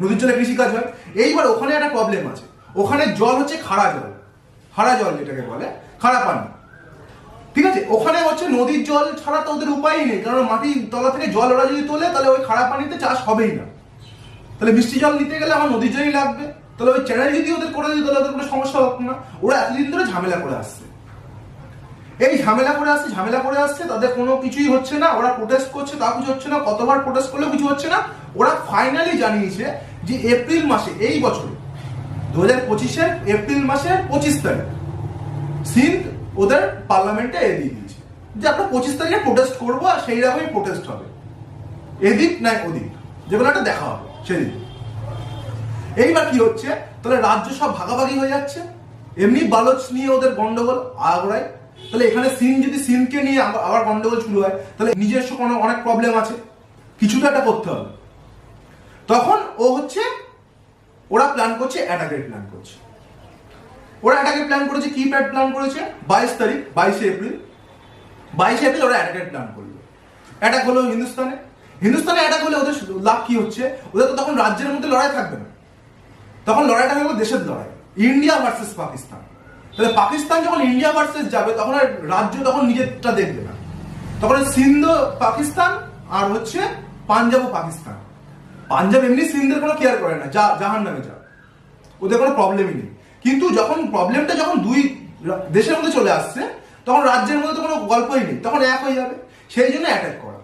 নদীর জলে কৃষিকাজ হয়। এইবার ওখানে একটা প্রবলেম আছে, ওখানে জল হচ্ছে খাড়া জল যেটাকে বলে খাড়া পানি, ঠিক আছে। ওখানে হচ্ছে নদীর জল ছাড়া তো ওদের উপায়ই নেই, কারণ মাটির তলা থেকে জল ওরা যদি তোলে তাহলে ওই খাড়া পানিতে চাষ হবেই না। তাহলে মিষ্টি জল নিতে গেলে আমার নদীর জলই লাগবে। তাহলে ওই চ্যানেল যদি ওদের করে দিত তাহলে ওদের কোনো সমস্যা হতো না। ওরা এতদিন ধরে ঝামেলা করে আসছে, এই ঝামেলা করে আসছে, তাদের কোনো কিছুই হচ্ছে না। ওরা প্রোটেস্ট করছে, তা কিছু হচ্ছে না, কতবার প্রোটেস্ট করলেও কিছু হচ্ছে না। ওরা ফাইনালি জানিয়েছে যে এপ্রিল মাসে, এই বছর 2025-এর এপ্রিল মাসের 25 তারিখ সিন্ধ ওদের পার্লামেন্টে দিয়ে দিয়েছে যে আমরা 25 তারিখে প্রোটেস্ট করবো, আর সেই রকমই প্রোটেস্ট হবে, এদিক নাই ওদিক, যেগুলো একটা দেখা হবে সেদিন। এইবার কি হচ্ছে, তাহলে রাজ্য সব ভাগাভাগি হয়ে যাচ্ছে। এমনি বালোচ নিয়ে ওদের গন্ডগোল আগ্রায়, তাহলে এখানে যদি সিনকে নিয়ে আবার গন্ডগোল শুরু হয়, তাহলে নিজস্ব কোনো অনেক প্রবলেম আছে, কিছু তো একটা করতে হবে। তখন ওরা প্ল্যান করছে, অ্যাটাকের প্ল্যান করছে। ওরা অ্যাটাকের প্ল্যান করেছে, কি প্ল্যান করেছে, 22 এপ্রিল ওরা অ্যাটাকের প্ল্যান করলো। অ্যাটাক হলো হিন্দুস্তানে অ্যাটাক হলে ওদের লাভ কি হচ্ছে, ওদের তো তখন রাজ্যের মধ্যে লড়াই থাকবে না, তখন লড়াইটা হবে দেশের লড়াই, ইন্ডিয়া ভার্সেস পাকিস্তান। তাহলে পাকিস্তান যখন ইন্ডিয়া ভার্সেস যাবে, তখন আর রাজ্য তখন নিজেরটা দেখবে না, তখন সিন্ধ পাকিস্তান আর পাঞ্জাবও পাকিস্তান। পাঞ্জাব এমনি সিন্ধের কোনো কেয়ার করে না, জাহান নামে যা, ওদের কোনো প্রবলেমই নেই। কিন্তু যখন প্রবলেমটা দুই দেশের মধ্যে চলে আসছে, তখন রাজ্যের মধ্যে তো কোনো গল্পই নেই, তখন এক হয়ে যাবে। সেই জন্য অ্যাটাক করা।